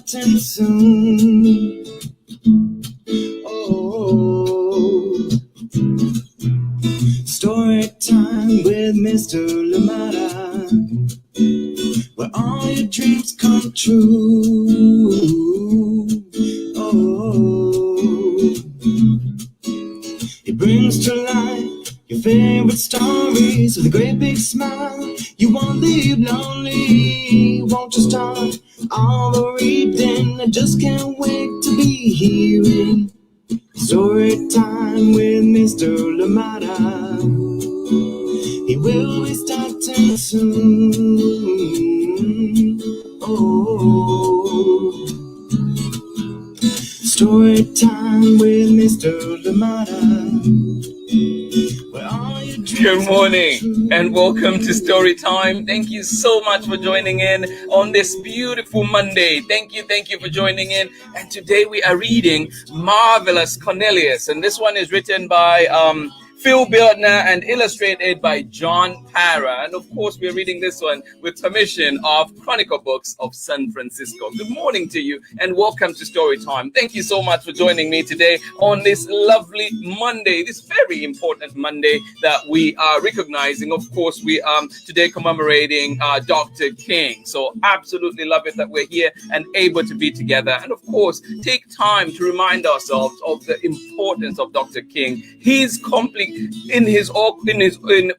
starting soon. Oh, story time with Mr. Lamada, where all your dreams come true. Oh, he brings to life your favorite stories with a great big smile. You won't leave lonely, won't you start all the reading? I just can't wait to be hearing story time with Mr. Lamada. He will be starting soon. Oh, story time with Mr. Lamada. Good morning and welcome to Story Time. Thank you so much for joining in on this beautiful Monday. Thank you for joining in. And today we are reading Marvelous Cornelius, and this one is written by Phil Bildner and illustrated by John Parra. And of course, we're reading this one with permission of Chronicle Books of San Francisco. Good morning to you and welcome to Story Time. Thank you so much for joining me today on this lovely Monday, this very important Monday that we are recognizing. Of course, we are today commemorating Dr. King. So absolutely love it that we're here and able to be together. And of course, take time to remind ourselves of the importance of Dr. King. He's complete in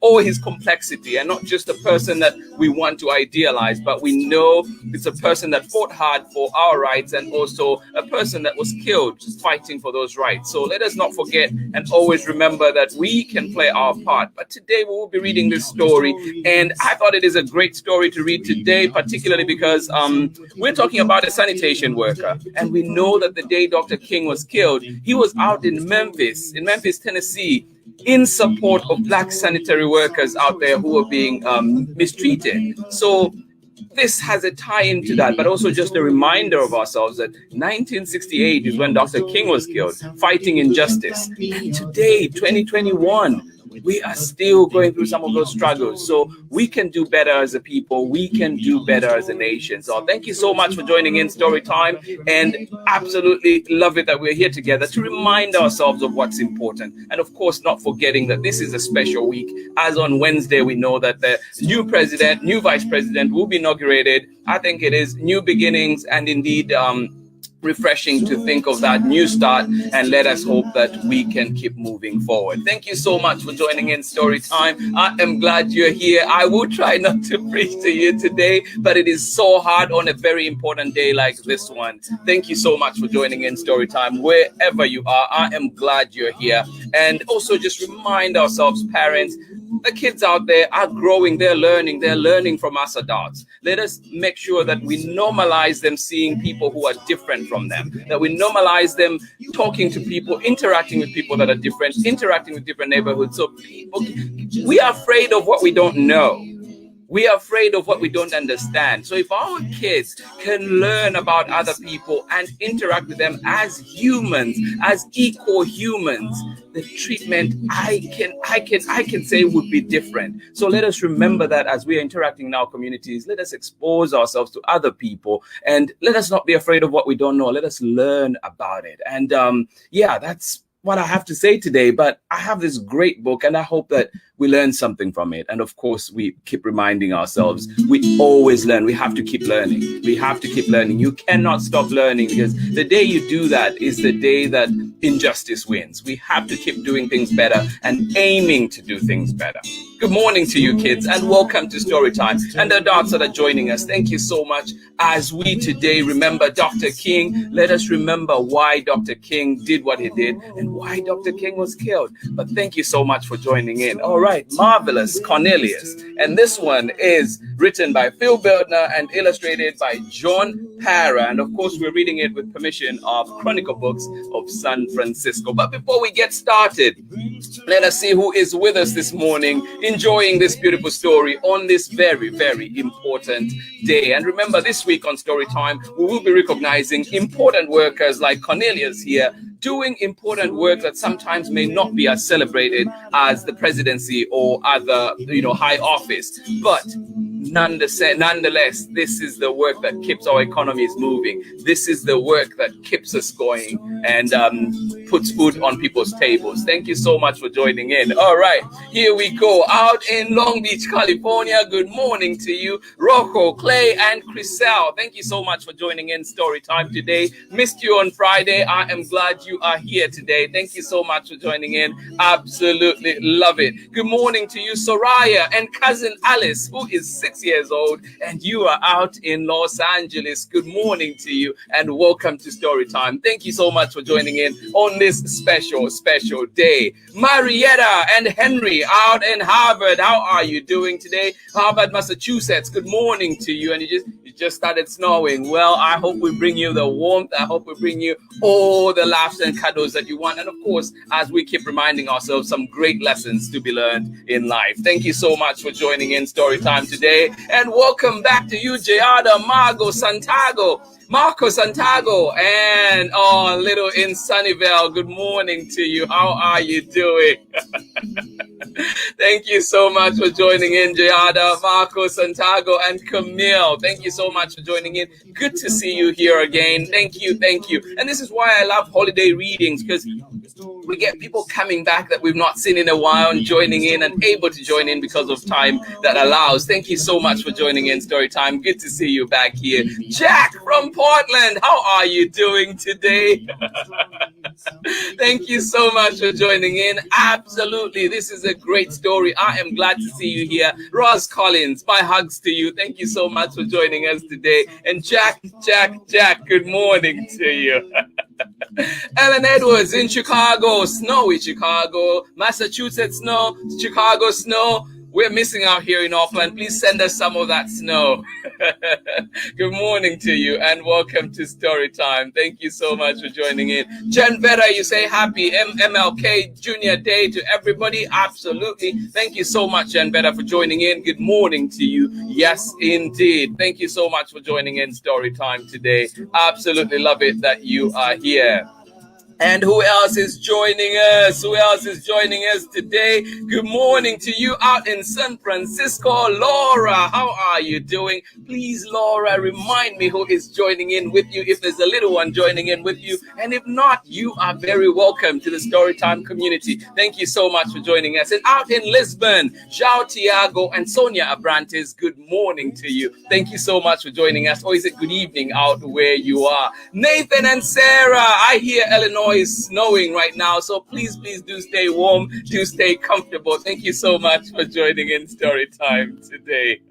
all his complexity, and not just a person that we want to idealize, but we know it's a person that fought hard for our rights and also a person that was killed fighting for those rights. So let us not forget and always remember that we can play our part. But today we will be reading this story, and I thought it is a great story to read today, particularly because we're talking about a sanitation worker, and we know that the day Dr. King was killed, he was out in Memphis, Tennessee, in support of Black sanitary workers out there who were being mistreated. So this has a tie into that, but also just a reminder of ourselves that 1968 is when Dr. King was killed, fighting injustice. And today, 2021, we are still going through some of those struggles. So we can do better as a people. We can do better as a nation. So thank you so much for joining in Story Time, and absolutely love it that we're here together to remind ourselves of what's important. And of course, not forgetting that this is a special week. As on Wednesday, we know that the new president, new vice president will be inaugurated. I think it is new beginnings, and indeed, refreshing to think of that new start, and let us hope that we can keep moving forward. Thank you so much for joining in Story Time. I am glad you're here. I will try not to preach to you today, but it is so hard on a very important day like this one. Thank you so much for joining in Story Time. Wherever you are, I am glad you're here. And also just remind ourselves, parents, the kids out there are growing, they're learning from us adults. Let us make sure that we normalize them seeing people who are different from them, that we normalize them talking to people, interacting with people that are different, interacting with different neighborhoods. So people, we are afraid of what we don't know. We are afraid of what we don't understand. So if our kids can learn about other people and interact with them as humans, as equal humans, the treatment I can say would be different. So let us remember that as we are interacting in our communities. Let us expose ourselves to other people, and let us not be afraid of what we don't know. Let us learn about it. And that's what I have to say today. But I have this great book, and I hope that we learn something from it. And of course, we keep reminding ourselves, we always learn. We have to keep learning. We have to keep learning. You cannot stop learning, because the day you do that is the day that injustice wins. We have to keep doing things better and aiming to do things better. Good morning to you, kids, and welcome to Story Time. And the adults that are joining us, thank you so much. As we today remember Dr. King, let us remember why Dr. King did what he did and why Dr. King was killed. But thank you so much for joining in. All right, Marvelous Cornelius. And this one is written by Phil Bildner and illustrated by John Parra. And of course, we're reading it with permission of Chronicle Books of San Francisco. But before we get started, let us see who is with us this morning, enjoying this beautiful story on this very, very important day. And remember, this week on Story Time, we will be recognizing important workers like Cornelius here, doing important work that sometimes may not be as celebrated as the presidency or other, high office. But nonetheless, this is the work that keeps our economies moving. This is the work that keeps us going and puts food on people's tables. Thank you so much for joining in. All right, here we go. Out in Long Beach, California, good morning to you. Rocco, Clay, and Chriselle, thank you so much for joining in Story Time today. Missed you on Friday. I am glad you are here today. Thank you so much for joining in. Absolutely love it. Good morning to you, Soraya, and cousin Alice, who is 6 years old, and you are out in Los Angeles. Good morning to you, and welcome to Story Time. Thank you so much for joining in on this special day. Marietta and Henry out in Harvard. How are you doing today? Harvard, Massachusetts. Good morning to you. And it just started snowing. Well, I hope we bring you the warmth. I hope we bring you all the laughs and cuddles that you want. And of course, as we keep reminding ourselves, some great lessons to be learned in life. Thank you so much for joining in Story Time today. And welcome back to you, Giada, Marco Santago, and little in Sunnyvale. Good morning to you. How are you doing? Thank you so much for joining in, Giada, Marco, Santago, and Camille. Thank you so much for joining in. Good to see you here again. Thank you. And this is why I love holiday readings, because we get people coming back that we've not seen in a while and joining in and able to join in because of time that allows. Thank you so much for joining in Story Time. Good to see you back here. Jack from Portland, how are you doing today? Thank you so much for joining in. Absolutely, this is a great story. I am glad to see you here. Ross Collins, my hugs to you. Thank you so much for joining us today. And Jack, good morning to you. Ellen Edwards in Chicago, snowy Chicago, Massachusetts snow, Chicago snow. We're missing out here in Auckland. Please send us some of that snow. Good morning to you and welcome to Story Time. Thank you so much for joining in. Jen Vera, you say happy MLK Junior Day to everybody. Absolutely. Thank you so much, Jen Vera, for joining in. Good morning to you. Yes, indeed. Thank you so much for joining in Story Time today. Absolutely love it that you are here. And who else is joining us? Today? Good morning to you out in San Francisco. Laura, how are you doing? Please, Laura, remind me who is joining in with you, if there's a little one joining in with you. And if not, you are very welcome to the Storytime community. Thank you so much for joining us. And out in Lisbon, João Tiago and Sonia Abrantes, good morning to you. Thank you so much for joining us. Or is it good evening out where you are? Nathan and Sarah, I hear Illinois is snowing right now, so please do stay warm, do stay comfortable. Thank you so much for joining in Story Time today.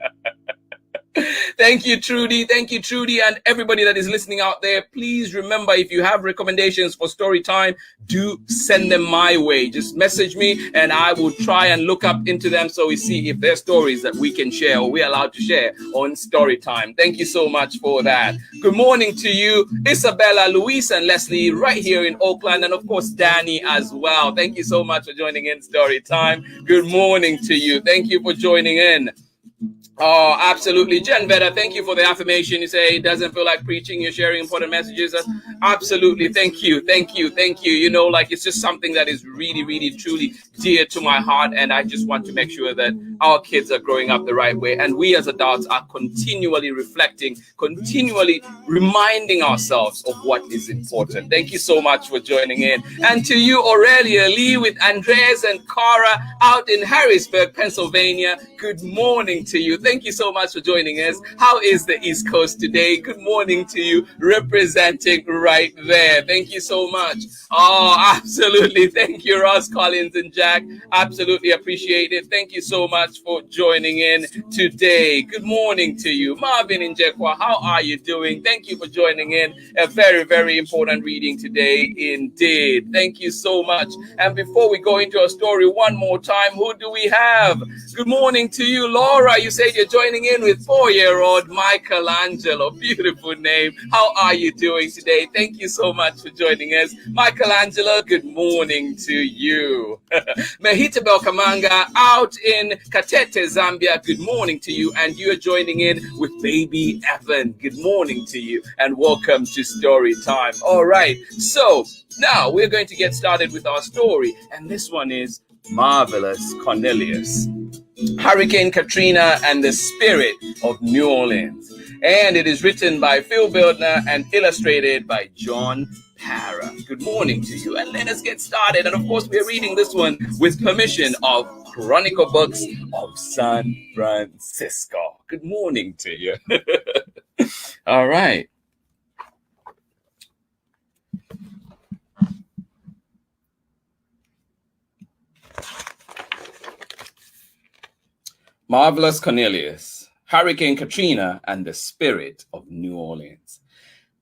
Thank you, Trudy, and everybody that is listening out there. Please remember, if you have recommendations for Story Time, do send them my way. Just message me and I will try and look up into them so we see if there's stories that we can share or we're allowed to share on Story Time. Thank you so much for that. Good morning to you, Isabella, Luis, and Leslie right here in Oakland, and of course Danny as well. Thank you so much for joining in Story Time. Good morning to you. Thank you for joining in. Oh, absolutely. Jen Veda, thank you for the affirmation. You say it doesn't feel like preaching, you're sharing important messages. Absolutely. Thank you. You know, like it's just something that is really, truly dear to my heart. And I just want to make sure that our kids are growing up the right way. And we as adults are continually reflecting, continually reminding ourselves of what is important. Thank you so much for joining in. And to you, Aurelia Lee, with Andres and Cara out in Harrisburg, Pennsylvania, good morning to you. Thank you so much for joining us. How is the East Coast today? Good morning to you, representing right there. Thank you so much. Oh, absolutely. Thank you, Ross Collins and Jack. Absolutely appreciate it. Thank you so much for joining in today. Good morning to you. Marvin and Jekwa, how are you doing? Thank you for joining in. A very important reading today indeed. Thank you so much. And before we go into our story one more time, who do we have? Good morning to you, Laura. You said you're joining in with 4-year-old Michelangelo. Beautiful name. How are you doing today? Thank you so much for joining us. Michelangelo, good morning to you. Mehitabel Kamanga out in Katete, Zambia. Good morning to you. And you're joining in with baby Evan. Good morning to you and welcome to Story Time. All right. So now we're going to get started with our story. And this one is Marvelous Cornelius. Hurricane Katrina and the Spirit of New Orleans. And it is written by Phil Bildner and illustrated by John Parra. Good morning to you, and let us get started. And of course, we're reading this one with permission of Chronicle Books of San Francisco. Good morning to you. All right. Marvelous Cornelius, Hurricane Katrina and the Spirit of New Orleans,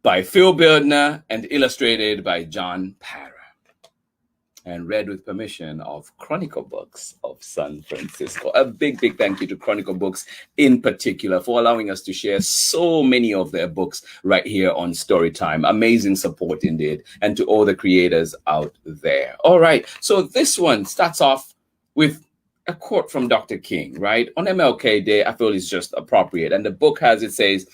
by Phil Bildner and illustrated by John Parra, and read with permission of Chronicle Books of San Francisco. A big thank you to Chronicle Books in particular for allowing us to share so many of their books right here on Storytime. Amazing support indeed, and to all the creators out there. All right, so this one starts off with a quote from Dr. King, right? On MLK Day, I feel is just appropriate. And the book says,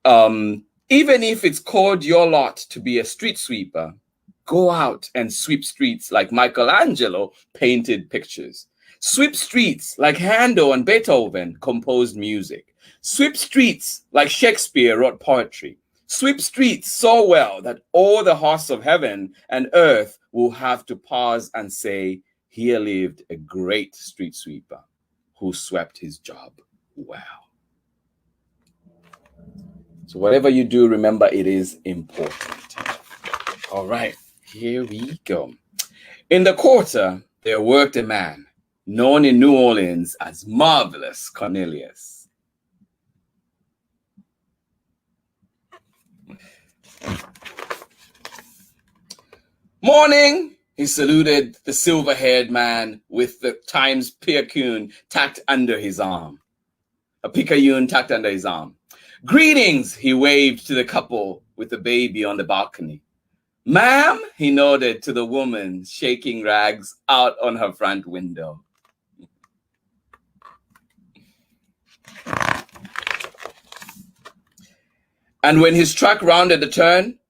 even if it's called your lot to be a street sweeper, go out and sweep streets like Michelangelo painted pictures. Sweep streets like Handel and Beethoven composed music. Sweep streets like Shakespeare wrote poetry. Sweep streets so well that all the hosts of heaven and earth will have to pause and say, here lived a great street sweeper who swept his job well. So whatever you do, remember it is important. All right, here we go. In the quarter, there worked a man known in New Orleans as Marvelous Cornelius. Morning! He saluted the silver-haired man with the Times picayune tacked under his arm. A picayune tacked under his arm. Greetings, he waved to the couple with the baby on the balcony. Ma'am, he nodded to the woman shaking rags out on her front window. And when his truck rounded the turn,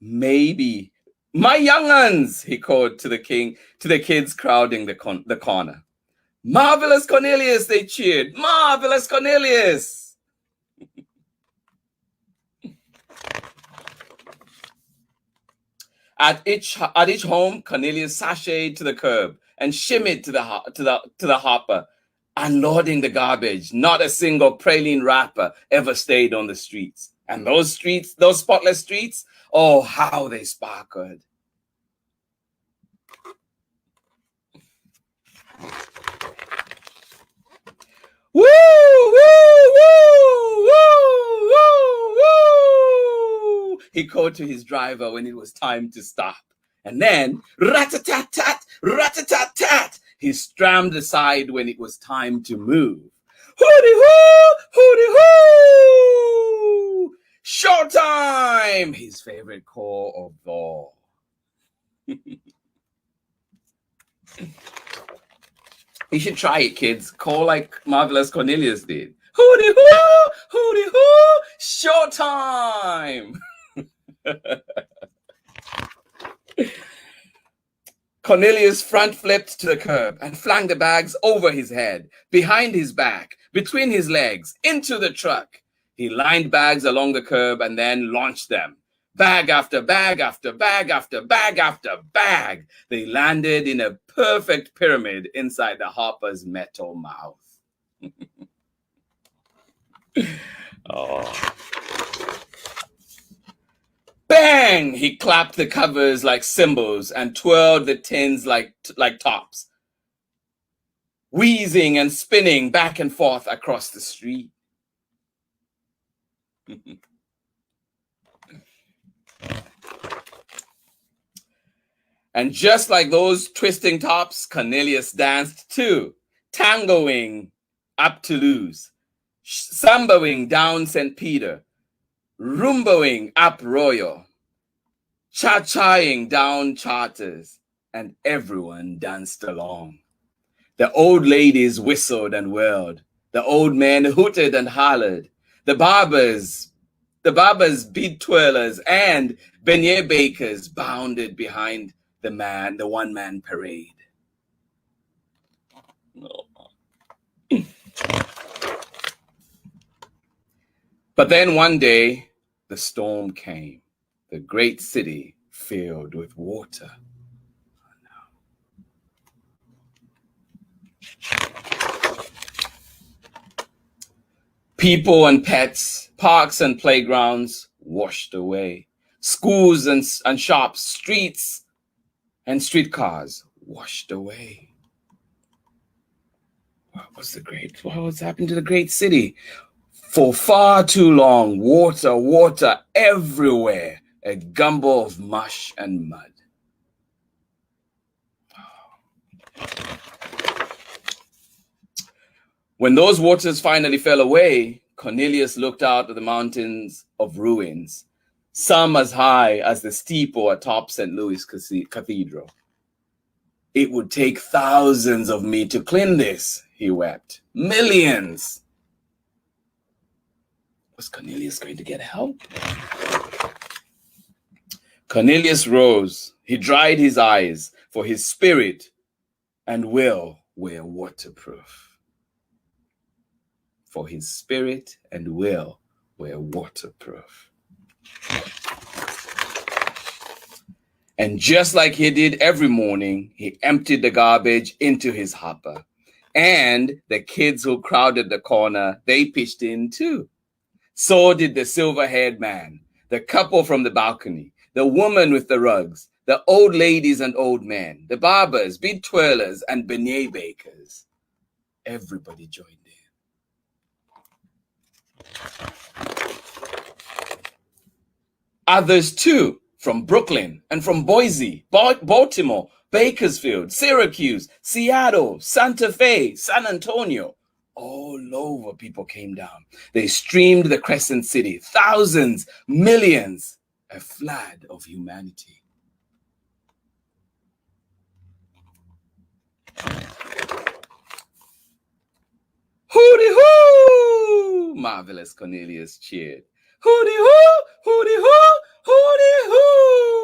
maybe. My young uns, he called to the kids crowding the corner. Marvelous Cornelius, they cheered. Marvelous Cornelius. At each home, Cornelius sashayed to the curb and shimmied to the hopper, unloading the garbage. Not a single praline wrapper ever stayed on the streets. And those spotless streets, oh, how they sparkled. Woo, woo, woo, woo, woo, woo. He called to his driver when it was time to stop. And then, rat-a-tat-tat, rat-a-tat-tat, he strammed aside when it was time to move. Hooty-hoo, hooty-hoo! Showtime! His favorite call of all. You should try it, kids. Call like Marvelous Cornelius did. Hooty-hoo, hooty-hoo, showtime! Cornelius front flipped to the curb and flung the bags over his head, behind his back, between his legs, into the truck. He lined bags along the curb and then launched them. Bag after bag after bag after bag after bag. They landed in a perfect pyramid inside the hopper's metal mouth. Oh. Bang! He clapped the covers like cymbals and twirled the tins like tops, wheezing and spinning back and forth across the street. And just like those twisting tops, Cornelius danced too, tangoing up Toulouse, samboing down St. Peter, rumboing up Royal, cha-chaing down Charters, and everyone danced along. The old ladies whistled and wailed. The old men hooted and hollered. The barbers, bead twirlers, and beignet bakers bounded behind the one-man parade. Oh. But then one day, the storm came, the great city filled with water. People and pets, parks and playgrounds washed away. Schools and shops, streets and streetcars washed away. What was happening to the great city? For far too long, water everywhere, a gumbo of mush and mud. When those waters finally fell away, Cornelius looked out at the mountains of ruins, some as high as the steeple atop St. Louis Cathedral. It would take thousands of me to clean this, he wept. Millions. Was Cornelius going to get help? Cornelius rose. He dried his eyes, for his spirit and will were waterproof. For his spirit and will were waterproof. And just like he did every morning, he emptied the garbage into his hopper. And the kids who crowded the corner, they pitched in too. So did the silver-haired man, the couple from the balcony, the woman with the rugs, the old ladies and old men, the barbers, bead twirlers, and beignet bakers. Everybody joined in. Others too, from Brooklyn and from Boise, Baltimore, Bakersfield, Syracuse, Seattle, Santa Fe, San Antonio. All over people came down. They streamed the Crescent City, thousands, millions, a flood of humanity. Hooty-hoo! Marvelous Cornelius cheered. Hooty-hoo! Hooty-hoo! Hooty-hoo!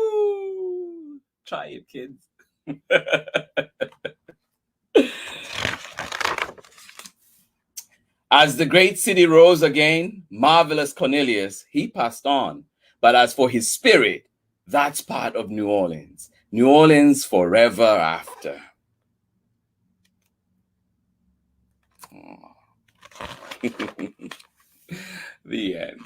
Try it, kids. As the great city rose again, marvelous Cornelius, he passed on. But as for his spirit, that's part of New Orleans. New Orleans forever after. The end.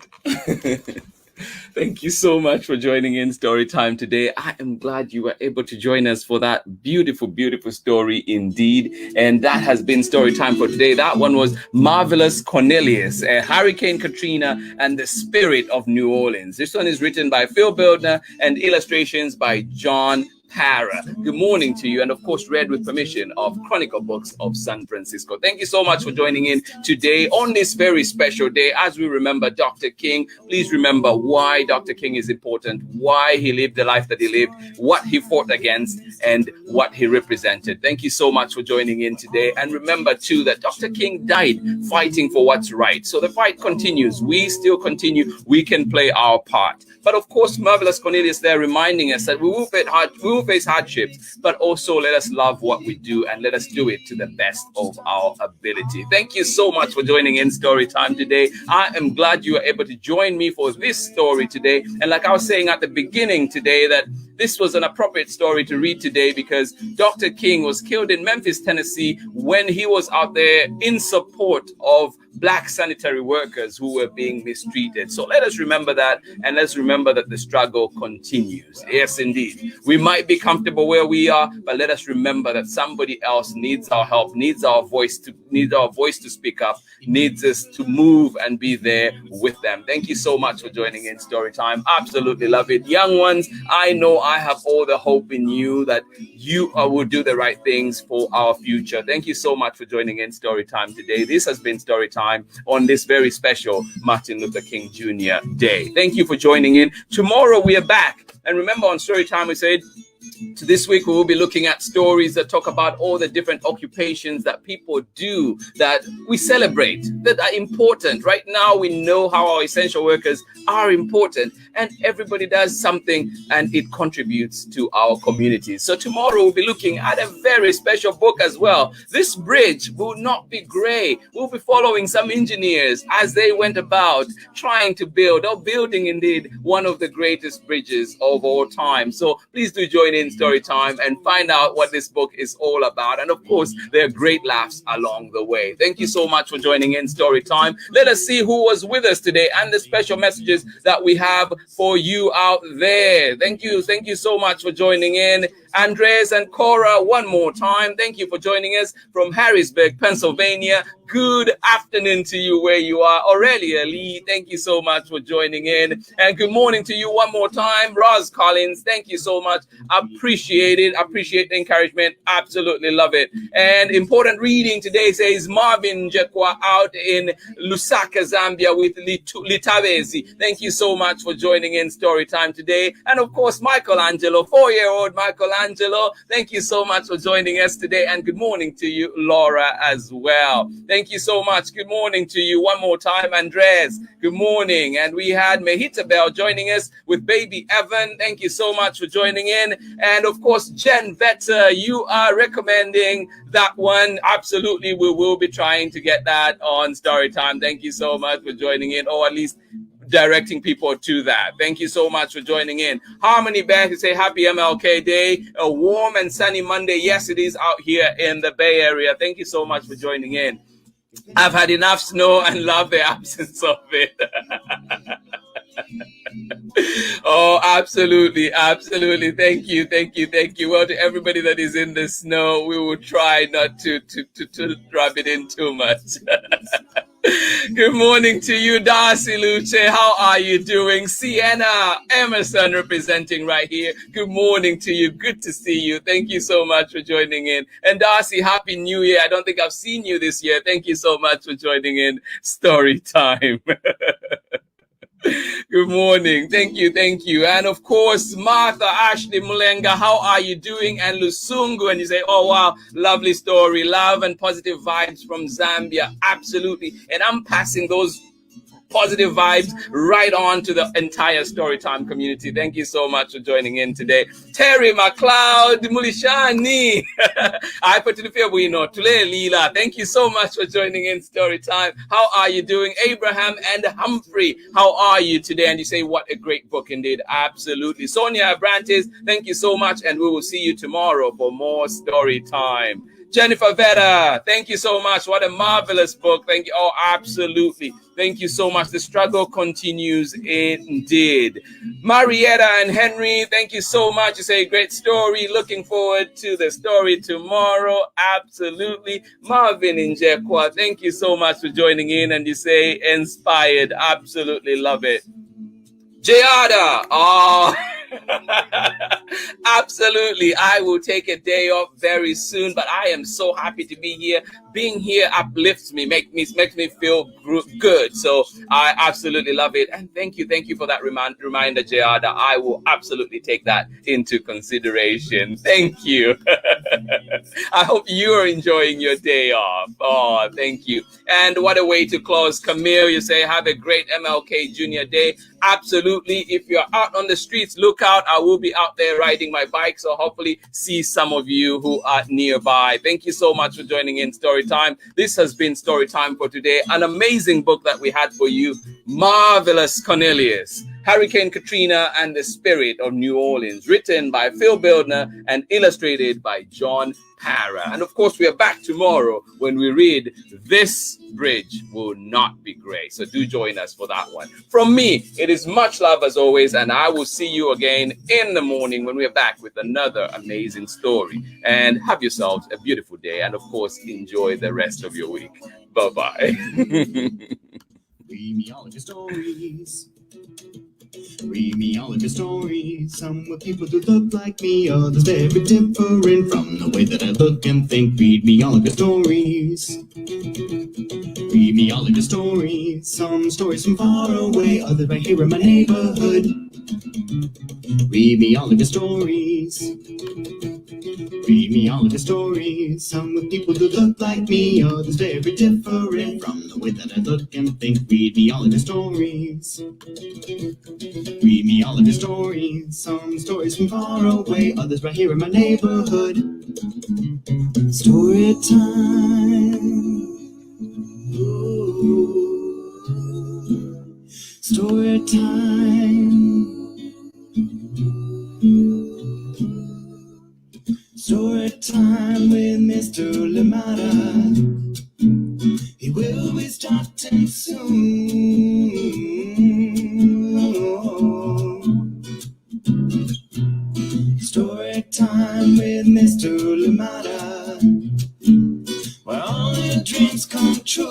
Thank you so much for joining in Storytime today. I am glad you were able to join us for that beautiful, beautiful story indeed. And that has been Storytime for today. That one was Marvelous Cornelius, Hurricane Katrina, and the Spirit of New Orleans. This one is written by Phil Bildner and illustrations by John Parra. Good morning to you, and of course read with permission of Chronicle Books of San Francisco. Thank you so much for joining in today on this very special day as we remember Dr. King. Please remember why Dr. King is important, why he lived the life that he lived, what he fought against, and what he represented. Thank you so much for joining in today. And remember too that Dr. King died fighting for what's right. So the fight continues. We still continue. We can play our part. But of course, Marvelous Cornelius there reminding us that we will face hardships, but also let us love what we do and let us do it to the best of our ability. Thank you so much for joining in Storytime today. I am glad you were able to join me for this story today. And like I was saying at the beginning today, that this was an appropriate story to read today because Dr. King was killed in Memphis, Tennessee, when he was out there in support of Black sanitary workers who were being mistreated. So let us remember that, and let's remember that the struggle continues. Yes, indeed. We might be comfortable where we are, but let us remember that somebody else needs our help, needs our voice to speak up, needs us to move and be there with them. Thank you so much for joining in Storytime. Absolutely love it. Young ones, I know I have all the hope in you that you will do the right things for our future. Thank you so much for joining in Storytime today. This has been Storytime on this very special Martin Luther King Jr. Day. Thank you for joining in. Tomorrow we are back. And remember on Storytime we said, So this week we will be looking at stories that talk about all the different occupations that people do that we celebrate, that are important. Right now we know how our essential workers are important, and everybody does something and it contributes to our communities. So tomorrow we'll be looking at a very special book as well. This bridge will not be gray. We'll be following some engineers as they went about trying to build, or building indeed, one of the greatest bridges of all time. So please do join in Story Time and find out what this book is all about. And of course, there are great laughs along the way. Thank you so much for joining in Story Time. Let us see who was with us today and the special messages that we have for you out there. Thank you so much for joining in. Andres and Cora, one more time, thank you for joining us from Harrisburg, Pennsylvania. Good afternoon to you where you are. Aurelia Lee, thank you so much for joining in. And good morning to you one more time. Roz Collins, thank you so much. Appreciate it. Appreciate the encouragement. Absolutely love it. And important reading today says Marvin Jekwa out in Lusaka, Zambia with Litavezi. Thank you so much for joining in Story Time today. And of course, Michelangelo, 4-year-old Michelangelo, thank you so much for joining us today. And good morning to you, Laura, as well. Thank you so much. Good morning to you one more time, Andres. Good morning. And we had Mehitabel joining us with baby Evan. Thank you so much for joining in. And of course, Jen Vetter, you are recommending that one. Absolutely, we will be trying to get that on Story Time. Thank you so much for joining in, or at least directing people to that. Thank you so much for joining in. Harmony Beth, you say happy MLK Day. A warm and sunny Monday. Yes, it is out here in the Bay Area. Thank you so much for joining in. I've had enough snow and love the absence of it. Oh, absolutely. Thank you. Well, to everybody that is in the snow, we will try not to rub it in too much. Good morning to you, Darcy Luce. How are you doing? Sienna Emerson representing right here. Good morning to you. Good to see you. Thank you so much for joining in. And Darcy, Happy New Year. I don't think I've seen you this year. Thank you so much for joining in Story Time. Good morning. Thank you. And of course, Martha Ashley Mulenga, how are you doing? And Lusungu, and you say, oh, wow, lovely story. Love and positive vibes from Zambia. Absolutely. And I'm passing those positive vibes right on to the entire Storytime community. Thank you so much for joining in today. Terry McLeod Mulishani. I put to the field, we know. Tule Lila. Thank you so much for joining in Storytime. How are you doing? Abraham and Humphrey, how are you today? And you say, what a great book indeed. Absolutely. Sonia Brantes, thank you so much. And we will see you tomorrow for more Storytime. Jennifer Vera, thank you so much. What a marvelous book. Thank you. Oh, absolutely. Thank you so much. The struggle continues indeed. Marietta and Henry, thank you so much. You say great story. Looking forward to the story tomorrow. Absolutely. Marvin Njekwa, thank you so much for joining in. And you say inspired. Absolutely love it. Jayada, oh, absolutely. I will take a day off very soon, but I am so happy to be here. Being here uplifts me, makes me feel good. So I absolutely love it. And thank you for that reminder, Jayada. I will absolutely take that into consideration. Thank you. I hope you are enjoying your day off. Oh, thank you. And what a way to close. Camille, you say, have a great MLK Junior Day. Absolutely. If you're out on the streets, look out. I will be out there riding my bike. So hopefully see some of you who are nearby. Thank you so much for joining in Storytime. This has been Storytime for today. An amazing book that we had for you. Marvelous Cornelius, Hurricane Katrina and the Spirit of New Orleans, written by Phil Bildner and illustrated by John Parra. And of course, we are back tomorrow when we read This Bridge Will Not Be Gray. So do join us for that one. From me, it is much love as always, and I will see you again in the morning when we are back with another amazing story. And have yourselves a beautiful day, and of course, enjoy the rest of your week. Bye-bye. Vimeo stories. Read me all of your stories. Some with people who look like me, others very different from the way that I look and think. Read me all of your stories. Read me all of your stories. Some stories from far away, others right here in my neighborhood. Read me all of your stories. Read me all of your stories. Some with people who look like me, others very different from the way that I look and think. Read me all of your stories. Read me all of your stories. Some stories from far away, others right here in my neighborhood. Story time. Ooh. Story time. Story time with Mr. Lamada. He will be starting soon. Story time with Mr. Lamada, where all your dreams come true.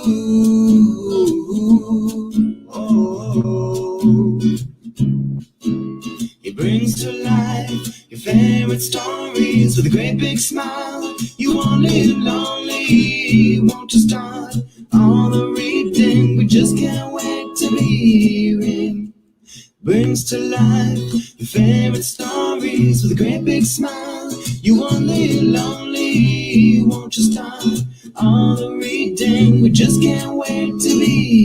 He brings to life your favorite stories with a great big smile. You won't live lonely, won't you start all the reading? We just can't wait to be hearing. Brings to life your favorite stories with a great big smile. You won't live lonely, won't you start all the reading? We just can't wait to be